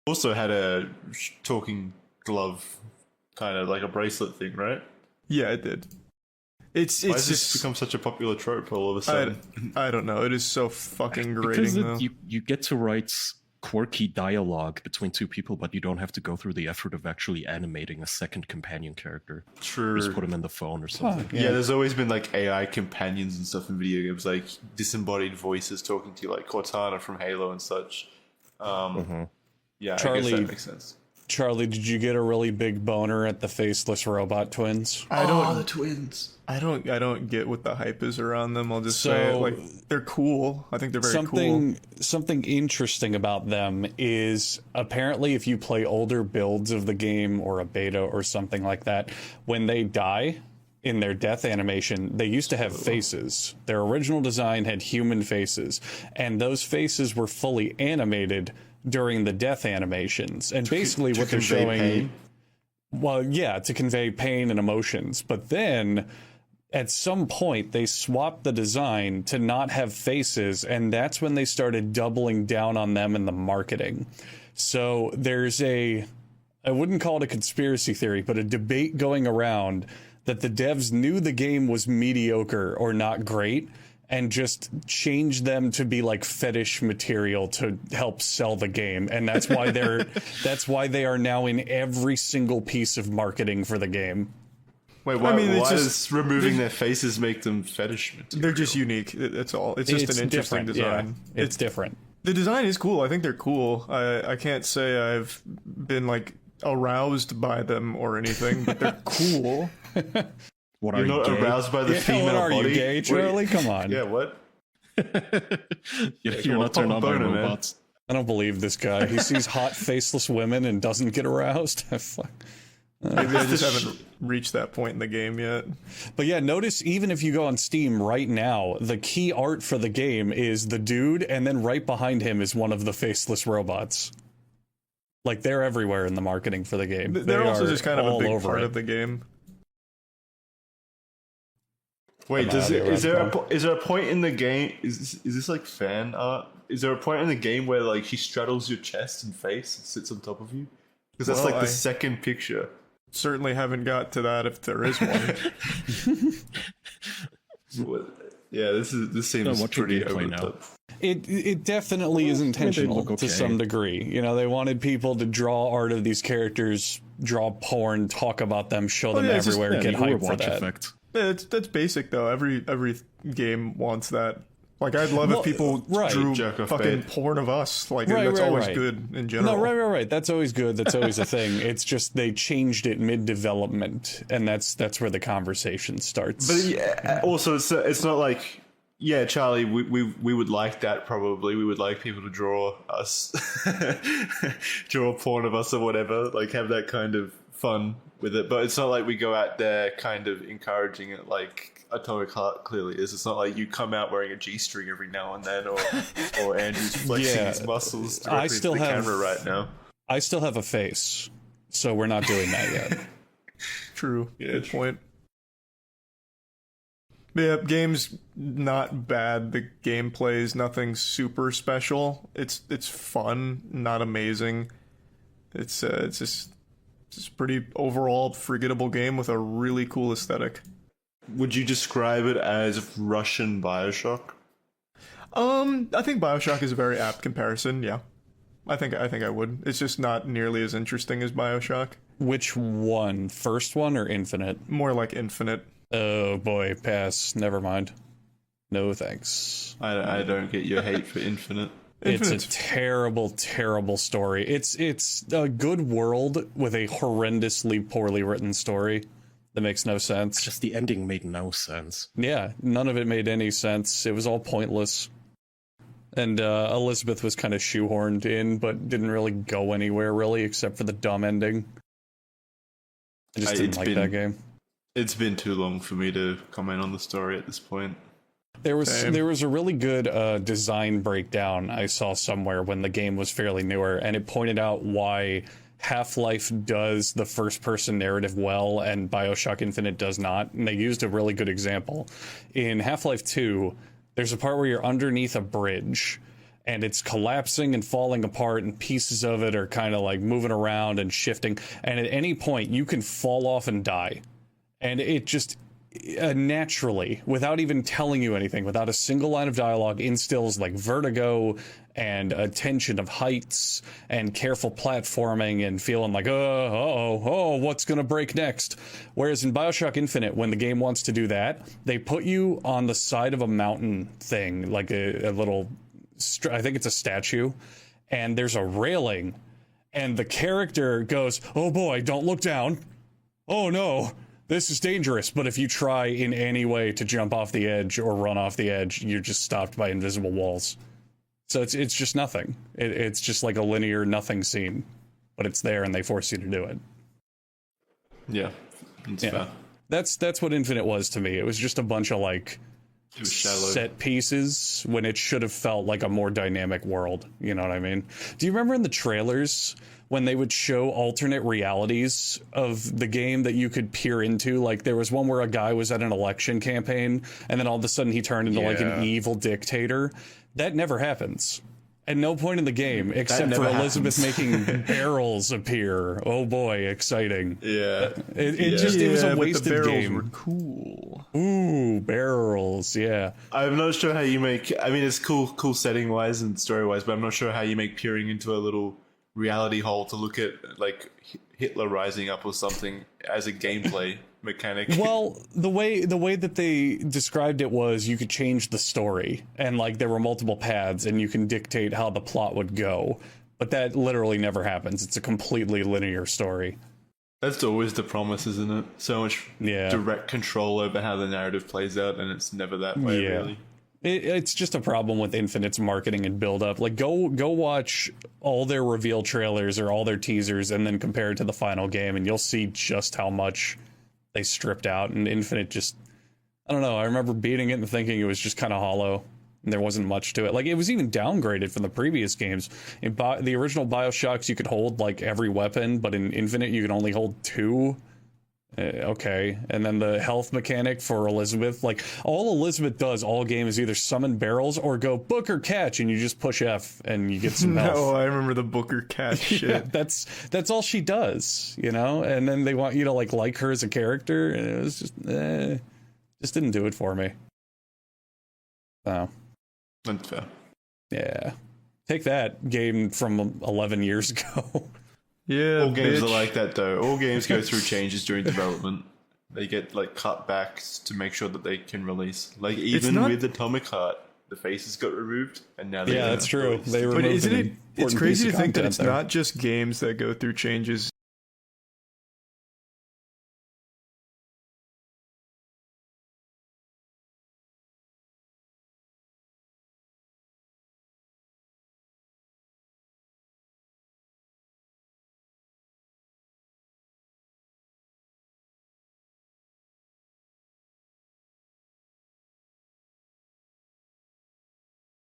also had a talking glove, kind of like a bracelet thing, right? Yeah, it did. It's Why has just this become such a popular trope all of a sudden? I don't know. It is so fucking Because grating though. you get to write quirky dialogue between two people, but you don't have to go through the effort of actually animating a second companion character. True. Just put them in the phone or something. Yeah, there's always been like AI companions and stuff in video games, like disembodied voices talking to you, like Cortana from Halo and such. Yeah, I Charlie- guess that makes sense. Charlie, did you get a really big boner at the Faceless Robot twins? The twins. I don't get what the hype is around them. I'll just So- say it. Like, they're cool. I think they're very cool. Something interesting about them is apparently if you play older builds of the game or a beta or something like that, when they die in their death animation, they used to have faces. Their original design had human faces, and those faces were fully animated during the death animations. And basically what they're convey showing pain? well, yeah, to convey pain and emotions. But then at some point they swapped the design to not have faces, and that's when they started doubling down on them in the marketing. So there's I wouldn't call it a conspiracy theory, but a debate going around that the devs knew the game was mediocre or not great and just changed them to be like fetish material to help sell the game. And that's why that's why they are now in every single piece of marketing for the game. Wait, why, mean, it's why just- does removing their faces make them fetish material? They're just unique. That's all. It's just an interesting different, design. Yeah, it's different. The design is cool. I think they're cool. I can't say I've been like aroused by them or anything, but they're cool. What are You're you, not gay? aroused by the Yeah, female what are body? you, gay, Charlie? Come on. Yeah, what? You're not turned on by boner, man. robots. I don't believe this guy. He sees hot, faceless women and doesn't get aroused. Fuck. Maybe I just haven't reached that point in the game yet. But yeah, notice even if you go on Steam right now, the key art for the game is the dude, and then right behind him is one of the faceless robots. Like, they're everywhere in the marketing for the game. They're They also are just kind of a all big over part it. of the game. Wait, Am I audio is there response? is there a point in the game? Is this like fan art? Is there a point in the game where like she straddles your chest and face and sits on top of you? Because that's Well, like the I- second picture. Certainly haven't got to that if there is one. Yeah, this seems watching pretty gameplay over the now. top. It definitely is they intentional look to okay. some degree. You know, they wanted people to draw art of these characters, draw porn, talk about them, show them yeah, it's just- everywhere, Yeah, get the hype for Overwatch that. effect. Yeah, that's basic though. Every game wants that. Like, I'd love Well, if people right. drew Jerk off fucking babe. porn of us. Like, Right, that's right, always right. good in general. No, right. That's always good. That's always a thing. It's just they changed it mid-development, and that's where the conversation starts. But yeah, also it's not like, yeah, Charlie, we would like that probably. We would like people to draw us, draw porn of us or whatever, like have that kind of fun with it. But it's not like we go out there kind of encouraging it like Atomic Heart clearly is. It's not like you come out wearing a G-string every now and then, or Andrew's flexing Yeah. his muscles I directly still into the have- camera right now. I still have a face, so we're not doing that yet. True. Good point. Yeah, game's not bad. The gameplay is nothing super special. It's fun, not amazing. It's just pretty overall forgettable game with a really cool aesthetic. Would you describe it as Russian Bioshock? I think Bioshock is a very apt comparison. Yeah, I think I would. It's just not nearly as interesting as Bioshock. Which one? First one or Infinite? More like Infinite. Oh boy, pass. Never mind. No thanks. I don't get your hate for Infinite. It's a Infinite's- terrible, terrible story. It's a good world with a horrendously poorly written story that makes no sense. Just the ending made no sense. Yeah, none of it made any sense. It was all pointless. And Elizabeth was kind of shoehorned in, but didn't really go anywhere, really, except for the dumb ending. I just didn't It's like been- that game. It's been too long for me to comment on the story at this point. There was Same. a really good design breakdown I saw somewhere when the game was fairly newer, and it pointed out why Half-Life does the first-person narrative well and Bioshock Infinite does not. And they used a really good example. In Half-Life 2, there's a part where you're underneath a bridge, and it's collapsing and falling apart, and pieces of it are kind of like moving around and shifting. And at any point, you can fall off and die. And it just naturally, without even telling you anything, without a single line of dialogue, instills like vertigo and a tension of heights and careful platforming and feeling like, what's going to break next? Whereas in Bioshock Infinite, when the game wants to do that, they put you on the side of a mountain thing, like a little, I think it's a statue, and there's a railing, and the character goes, oh boy, don't look down. Oh no, this is dangerous. But if you try in any way to jump off the edge or run off the edge, you're just stopped by invisible walls. So it's just nothing. It's just like a linear nothing scene, but it's there and they force you to do it. Yeah, it's fair. That's what Infinite was to me. It was just a bunch of like set pieces when it should have felt like a more dynamic world. You know what I mean? Do you remember in the trailers when they would show alternate realities of the game that you could peer into? Like there was one where a guy was at an election campaign and then all of a sudden he turned into like an evil dictator. That never happens. At no point in the game, except for Elizabeth making barrels appear. Oh boy, exciting. Yeah. It was a wasted the barrels game. were cool. Ooh, barrels, yeah. I'm not sure how you make, I mean, it's cool setting wise and story wise, but I'm not sure how you make peering into a little reality hole to look at like Hitler rising up or something as a gameplay mechanic. Well, the way that they described it was you could change the story, and like there were multiple paths and you can dictate how the plot would go, but that literally never happens. It's a completely linear story. That's always the promise, isn't it? So much direct control over how the narrative plays out, and it's never that way, really. It's just a problem with Infinite's marketing and build up. Like go watch all their reveal trailers or all their teasers and then compare it to the final game, and you'll see just how much they stripped out. And Infinite just, I don't know, I remember beating it and thinking it was just kind of hollow and there wasn't much to it. Like it was even downgraded from the previous games. In the original Bioshocks you could hold like every weapon, but in Infinite you could only hold 2. Okay. And then the health mechanic for Elizabeth, like all Elizabeth does all game is either summon barrels or go book or catch, and you just push F and you get some health. No, I remember the Booker catch shit. Yeah, that's all she does, you know? And then they want you to like her as a character, and it was just didn't do it for me. So That's fair. yeah. Take that game from 11 years ago. Yeah, all games are like that, though. All games go through changes during development. They get like cutbacks to make sure that they can release. Like even with Atomic Heart, the faces got removed, and now that's true. They but removed isn't it? It's crazy to think that it's there. not just games that go through changes.